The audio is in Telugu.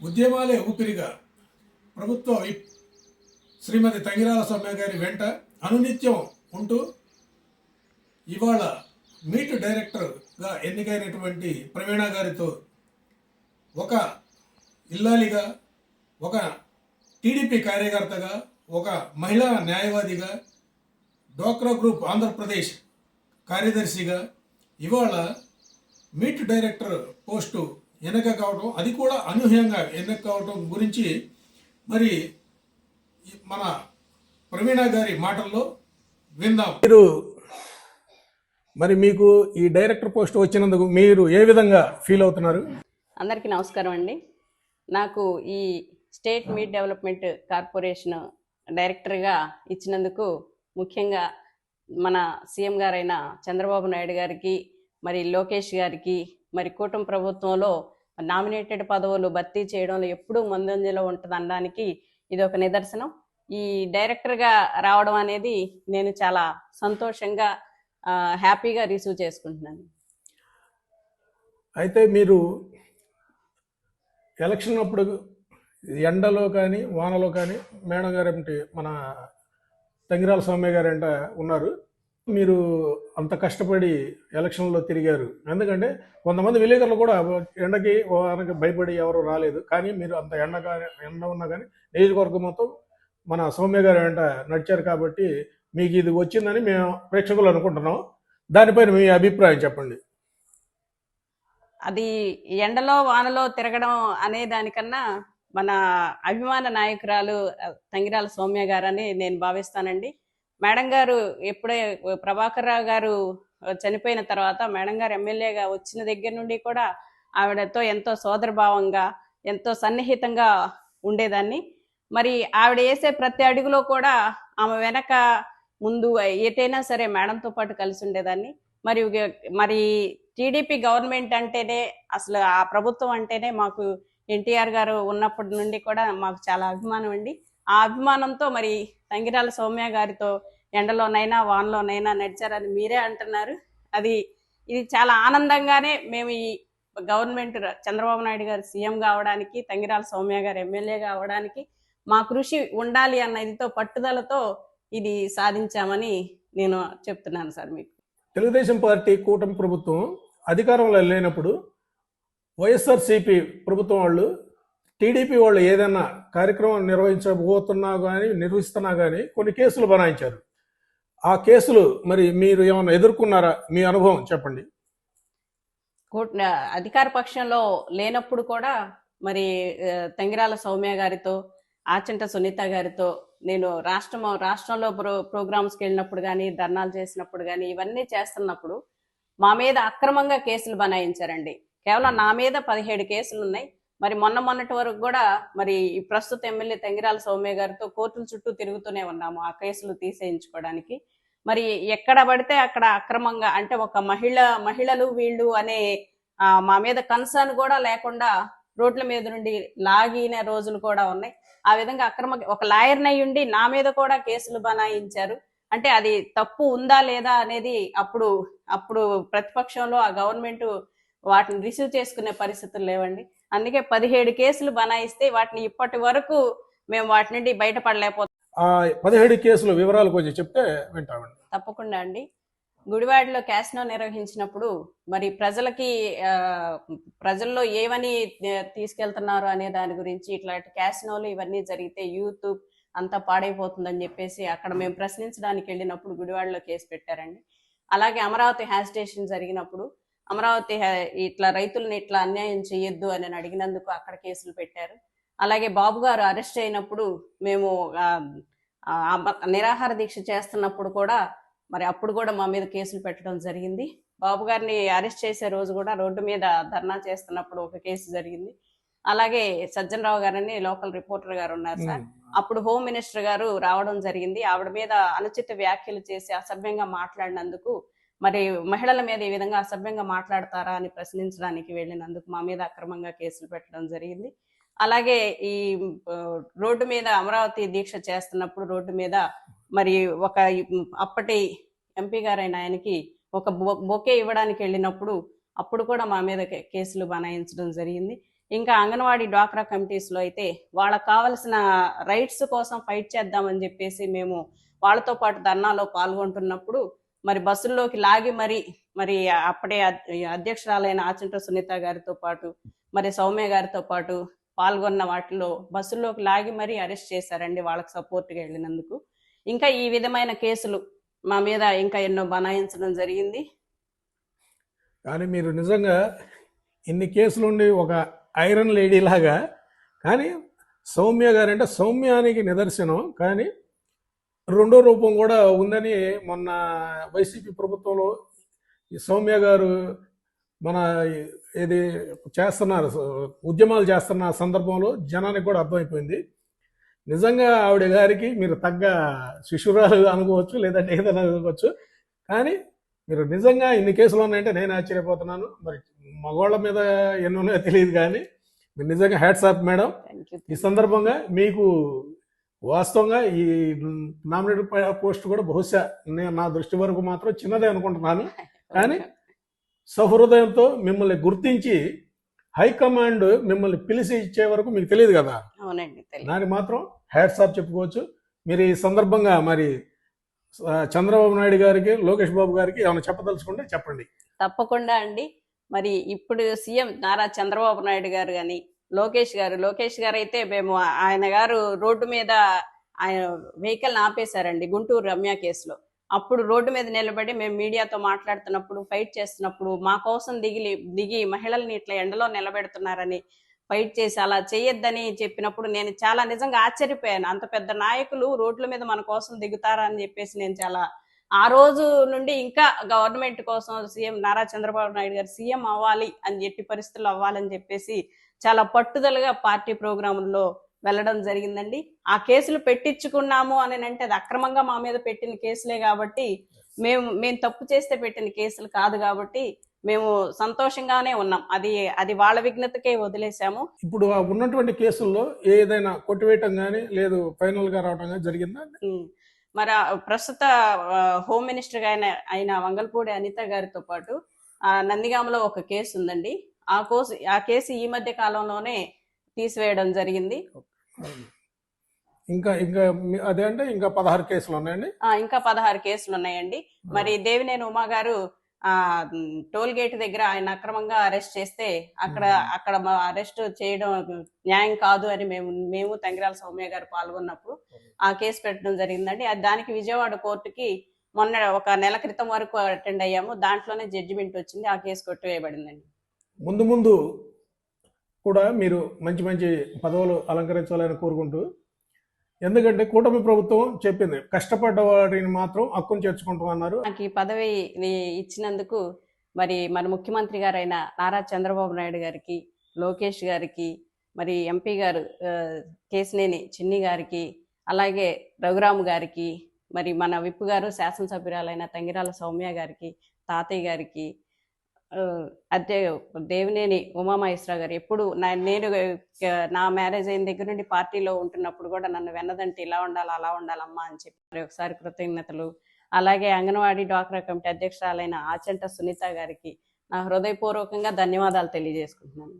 ఉద్యమాలే ఊపిరిగా ప్రభుత్వ విప్ శ్రీమతి తంగిరాల సౌమ్య గారి వెంట అనునిత్యం ఉంటూ ఇవాళ మీట్ డైరెక్టర్గా ఎన్నికైనటువంటి ప్రవీణ గారితో ఒక ఇల్లాలిగా, ఒక టీడీపీ కార్యకర్తగా, ఒక మహిళా న్యాయవాదిగా, డోక్రా గ్రూప్ ఆంధ్రప్రదేశ్ కార్యదర్శిగా ఇవాళ మీట్ డైరెక్టర్ పోస్టు ఎన్నిక కావడం, అది కూడా అనూహ్యంగా ఎన్నిక కావడం గురించి మరి మన ప్రవీణ గారి మాటల్లో విందాం. మీకు ఈ డైరెక్టర్ పోస్ట్ వచ్చినందుకు మీరు ఏ విధంగా ఫీల్ అవుతున్నారు? అందరికీ నమస్కారం అండి. నాకు ఈ స్టేట్ మీట్ డెవలప్మెంట్ కార్పొరేషన్ డైరెక్టర్గా ఇచ్చినందుకు ముఖ్యంగా మన సీఎం గారైన చంద్రబాబు నాయుడు గారికి, మరి లోకేష్ గారికి, మరి కూటమి ప్రభుత్వంలో నామినేటెడ్ పదవులు భర్తీ చేయడంలో ఎప్పుడూ ముందంజలో ఉంటుంది అనడానికి ఇది ఒక నిదర్శనం. ఈ డైరెక్టర్గా రావడం అనేది నేను చాలా సంతోషంగా హ్యాపీగా రిసీవ్ చేసుకుంటున్నాను. అయితే మీరు ఎలక్షన్ అప్పుడు ఎండలో కానీ వానలో కానీ మేడం గారు ఏమిటి మన తంగిరాల సౌమ్య గారు అంట ఉన్నారు. మీరు అంత కష్టపడి ఎలక్షన్లో తిరిగారు. ఎందుకంటే కొంతమంది విలేకరులు కూడా ఎండకి వానకి భయపడి ఎవరు రాలేదు. కానీ మీరు అంత ఎండ ఉన్నా కానీ నియోజకవర్గం మొత్తం మన సౌమ్య గారు వెంట నడిచారు. కాబట్టి మీకు ఇది వచ్చిందని మేము ప్రేక్షకులు అనుకుంటున్నాం. దానిపైన మీ అభిప్రాయం చెప్పండి. అది ఎండలో వానలో తిరగడం అనే దానికన్నా మన అభిమాన నాయకురాలు తంగిరాల సౌమ్య గారని నేను భావిస్తానండి. మేడం గారు ఎప్పుడే ప్రభాకర్ రావు గారు చనిపోయిన తర్వాత మేడం గారు ఎమ్మెల్యేగా వచ్చిన దగ్గర నుండి కూడా ఆవిడతో ఎంతో సోదరభావంగా, ఎంతో సన్నిహితంగా ఉండేదాన్ని. మరి ఆవిడ వేసే ప్రతి అడుగులో కూడా ఆమె వెనక ముందు ఎటైనా సరే మేడంతో పాటు కలిసి ఉండేదాన్ని. మరి టీడీపీ గవర్నమెంట్ అంటేనే, అసలు ఆ ప్రభుత్వం అంటేనే మాకు ఎన్టీఆర్ గారు ఉన్నప్పటి నుండి కూడా మాకు చాలా అభిమానం అండి. ఆ అభిమానంతో మరి తంగిరాల సౌమ్య గారితో ఎండలోనైనా వానలోనైనా నడిచారని మీరే అంటున్నారు. ఇది చాలా ఆనందంగానే మేము ఈ గవర్నమెంట్ చంద్రబాబు నాయుడు గారు సీఎం కావడానికి, తంగిరాల సౌమ్య గారు ఎమ్మెల్యే కావడానికి మా కృషి ఉండాలి అన్న ఇదితో పట్టుదలతో ఇది సాధించామని నేను చెప్తున్నాను సార్. మీకు తెలుగుదేశం పార్టీ కూటమి ప్రభుత్వం అధికారంలో లేనప్పుడు వైఎస్ఆర్సీపీ ప్రభుత్వం వాళ్ళు టీడీపీ వాళ్ళు ఏదైనా కార్యక్రమం నిర్వహిస్తున్నా కానీ కొన్ని కేసులు బనాయించారు. ఆ కేసులు మరి మీరు ఏమైనా ఎదుర్కొన్నారా? మీ అనుభవం చెప్పండి. అధికార పక్షంలో లేనప్పుడు కూడా మరి తంగిరాల సౌమ్య గారితో, ఆచంట సునీత గారితో నేను రాష్ట్రంలో ప్రోగ్రామ్స్కి వెళ్ళినప్పుడు కానీ, ధర్నాలు చేసినప్పుడు కానీ, ఇవన్నీ చేస్తున్నప్పుడు మా మీద అక్రమంగా కేసులు బనాయించారండి. కేవలం నా మీద 17 కేసులు ఉన్నాయి. మరి మొన్నటి వరకు కూడా మరి ఈ ప్రస్తుత ఎమ్మెల్యే తంగిరాల సౌమ్య గారితో కోర్టుల చుట్టూ తిరుగుతూనే ఉన్నాము ఆ కేసులు తీసేయించుకోవడానికి. మరి ఎక్కడ పడితే అక్కడ అక్రమంగా, అంటే ఒక మహిళలు వీళ్ళు అనే మా మీద కన్సర్న్ కూడా లేకుండా రోడ్ల మీద నుండి లాగిన రోజులు కూడా ఉన్నాయి. ఆ విధంగా ఒక లాయర్ని అయి ఉండి నా మీద కూడా కేసులు బనాయించారు. అంటే అది తప్పు ఉందా లేదా అనేది అప్పుడు ప్రతిపక్షంలో ఆ గవర్నమెంట్ వాటిని రిసీవ్ చేసుకునే పరిస్థితులు లేవండి. అందుకే 17 కేసులు బనాయిస్తే వాటిని ఇప్పటి వరకు మేము వాటి నుండి బయటపడలేకపోతాం. 17 కేసుల వివరాలు కొంచెం చెప్తే వింటామండి. తప్పకుండా అండి. గుడివాడలో క్యాసినో నిర్వహించినప్పుడు మరి ప్రజల్లో ఏమని తీసుకెళ్తున్నారు అనే దాని గురించి, ఇట్లాంటి క్యాసినోలు ఇవన్నీ జరిగితే యూత్ అంతా పాడైపోతుందని చెప్పేసి అక్కడ మేము ప్రశ్నించడానికి వెళ్ళినప్పుడు గుడివాడలో కేసు పెట్టారండి. అలాగే అమరావతి హ్యాష్ స్టేషన్ జరిగినప్పుడు అమరావతి ఇట్లా రైతులను ఇట్లా అన్యాయం చేయొద్దు అని అడిగినందుకు అక్కడ కేసులు పెట్టారు. అలాగే బాబు గారు అరెస్ట్ అయినప్పుడు మేము నిరాహార దీక్ష చేస్తున్నప్పుడు కూడా మరి అప్పుడు కూడా మా మీద కేసులు పెట్టడం జరిగింది. బాబు గారిని అరెస్ట్ చేసే రోజు కూడా రోడ్డు మీద ధర్నా చేస్తున్నప్పుడు ఒక కేసు జరిగింది. అలాగే సజ్జనరావు గారని లోకల్ రిపోర్టర్ గారు ఉన్నారు సార్, అప్పుడు హోమ్ మినిస్టర్ గారు రావడం జరిగింది. ఆవిడ మీద అనుచిత వ్యాఖ్యలు చేసి అసభ్యంగా మాట్లాడినందుకు, మరి మహిళల మీద ఈ విధంగా అసభ్యంగా మాట్లాడతారా అని ప్రశ్నించడానికి వెళ్ళినందుకు మా మీద అక్రమంగా కేసులు పెట్టడం జరిగింది. అలాగే ఈ రోడ్డు మీద అమరావతి దీక్ష చేస్తున్నప్పుడు రోడ్డు మీద మరి ఒక అప్పటి ఎంపీ గారైన ఆయనకి ఒక బొకే ఇవ్వడానికి వెళ్ళినప్పుడు అప్పుడు కూడా మా మీద కేసులు బనాయించడం జరిగింది. ఇంకా అంగన్వాడీ డ్వాక్రా కమిటీస్లో అయితే వాళ్ళకి కావలసిన రైట్స్ కోసం ఫైట్ చేద్దామని చెప్పేసి మేము వాళ్ళతో పాటు ధర్నాలో పాల్గొంటున్నప్పుడు మరి బస్సుల్లోకి లాగి మరి అప్పుడే అధ్యక్షురాలైన ఆచంట సునీత గారితో పాటు మరి సౌమ్య గారితో పాటు పాల్గొన్న వాటిలో బస్సుల్లోకి లాగి మరీ అరెస్ట్ చేశారండి వాళ్ళకి సపోర్ట్గా వెళ్ళినందుకు. ఇంకా ఈ విధమైన కేసులు మా మీద ఇంకా ఎన్నో బనాయించడం జరిగింది. కానీ మీరు నిజంగా ఇన్ని కేసులుండి ఒక ఐరన్ లేడీ లాగా, కానీ సౌమ్య గారంటే సౌమ్యానికి నిదర్శనం. కానీ రెండో రూపం కూడా ఉందని మొన్న వైసీపీ ప్రభుత్వంలో ఈ సౌమ్య గారు మన ఇది చేస్తున్నారు, ఉద్యమాలు చేస్తున్న సందర్భంలో జనానికి కూడా అర్థమైపోయింది. నిజంగా ఆవిడ గారికి మీరు తగ్గ శిశురాలు అనుకోవచ్చు, లేదంటే ఏదైనా అనుకోవచ్చు. కానీ మీరు నిజంగా ఇన్ని కేసులు ఉన్నాయంటే నేను ఆశ్చర్యపోతున్నాను. మరి మగవాళ్ళ మీద ఎన్ని ఉన్నాయో తెలియదు, కానీ మీరు నిజంగా హ్యాట్స్ ఆఫ్ మేడం. ఈ సందర్భంగా మీకు వాస్తవంగా ఈ నామినేటెడ్ పోస్ట్ కూడా బహుశా నా దృష్టి వరకు మాత్రం చిన్నదే అనుకుంటున్నాను. కానీ సహృదయంతో మిమ్మల్ని గుర్తించి హైకమాండ్ మిమ్మల్ని పిలిచి ఇచ్చే వరకు మీకు తెలియదు కదా. అవునండి, దానికి మాత్రం హ్యాట్స్ ఆఫ్ చెప్పుకోవచ్చు. మీరు ఈ సందర్భంగా మరి చంద్రబాబు నాయుడు గారికి, లోకేష్ బాబు గారికి ఏమైనా చెప్పదలుచుకుంటే చెప్పండి. తప్పకుండా అండి. మరి ఇప్పుడు సీఎం నారా చంద్రబాబు నాయుడు గారు కానీ లోకేష్ గారు అయితే మేము ఆయన గారు రోడ్డు మీద ఆయన వెహికల్ ఆపేశారండి గుంటూరు రమ్య కేసులో. అప్పుడు రోడ్డు మీద నిలబడి మేము మీడియాతో మాట్లాడుతున్నప్పుడు, ఫైట్ చేస్తున్నప్పుడు మా కోసం దిగి మహిళల్ని ఇట్లా ఎండలో నిలబెడుతున్నారని ఫైట్ చేసి అలా చేయొద్దని చెప్పినప్పుడు నేను చాలా నిజంగా ఆశ్చర్యపోయాను. అంత పెద్ద నాయకులు రోడ్ల మీద మన కోసం దిగుతారా అని చెప్పేసి నేను చాలా ఆ రోజు నుండి ఇంకా గవర్నమెంట్ కోసం సీఎం నారా చంద్రబాబు నాయుడు గారు సీఎం అవ్వాలి అని ఎట్టి పరిస్థితుల్లో అవ్వాలని చెప్పేసి చాలా పట్టుదలగా పార్టీ ప్రోగ్రాముల్లో వెళ్ళడం జరిగిందండి. ఆ కేసులు పెట్టించుకున్నాము అని అంటే అది అక్రమంగా మా మీద పెట్టిన కేసులే కాబట్టి, మేము తప్పు చేస్తే పెట్టిన కేసులు కాదు కాబట్టి మేము సంతోషంగానే ఉన్నాం. అది వాళ్ళ విఘ్నతకే వదిలేశాము. ఇప్పుడు ఉన్నటువంటి కేసుల్లో ఏదైనా కొట్టివేయటం కానీ లేదు ఫైనల్ గా రావడం కానీ జరిగిందా? మరి ప్రస్తుత హోమ్ మినిస్టర్ అయిన వంగల్పూడి అనిత గారితో పాటు నందిగామలో ఒక కేసు ఉందండి. ఆ కేసు ఈ మధ్య కాలంలోనే తీసివేయడం జరిగింది. ఇంకా అదే అంటే ఇంకా 16 కేసులు ఉన్నాయండి. ఇంకా 16 కేసులు ఉన్నాయండి. మరి దేవినేని ఉమా గారు టోల్ గేట్ దగ్గర ఆయన అక్రమంగా అరెస్ట్ చేస్తే అక్కడ అరెస్ట్ చేయడం న్యాయం కాదు అని మేము తంగిరాల సౌమ్య గారు పాల్గొన్నప్పుడు ఆ కేసు పెట్టడం జరిగిందండి. దానికి విజయవాడ కోర్టుకి మొన్న ఒక నెల క్రితం వరకు అటెండ్ అయ్యాము. దాంట్లోనే జడ్జిమెంట్ వచ్చింది, ఆ కేసు కొట్టివేయబడిందండి. ముందు కూడా మీరు మంచి పదవులు అలంకరించాలని కోరుకుంటూ, ఎందుకంటే కూటమి ప్రభుత్వం చెప్పింది కష్టపడ్డ వారిని మాత్రం హక్కును చేర్చుకుంటామన్నారు. నాకు ఈ పదవి ఇచ్చినందుకు మరి మన ముఖ్యమంత్రి గారైన నారా చంద్రబాబు నాయుడు గారికి, లోకేష్ గారికి, మరి ఎంపీ గారు కేసినేని చిన్ని గారికి, అలాగే రఘురాము గారికి, మరి మన విప్పు గారు శాసనసభ్యురాలైన తంగిరాల సౌమ్య గారికి, తాతయ్య గారికి, దేవినేని ఉమామహేశ్వర గారు ఎప్పుడు నేను నా మ్యారేజ్ అయిన దగ్గర నుండి పార్టీలో ఉంటున్నప్పుడు కూడా నన్ను వెన్నదంటే ఇలా ఉండాలి అలా ఉండాలమ్మా అని చెప్పి ఒకసారి కృతజ్ఞతలు. అలాగే అంగన్వాడీ డ్వాక్రా కమిటీ అధ్యక్షురాలైన ఆచంట సునీత గారికి నా హృదయపూర్వకంగా ధన్యవాదాలు తెలియజేసుకుంటున్నాను.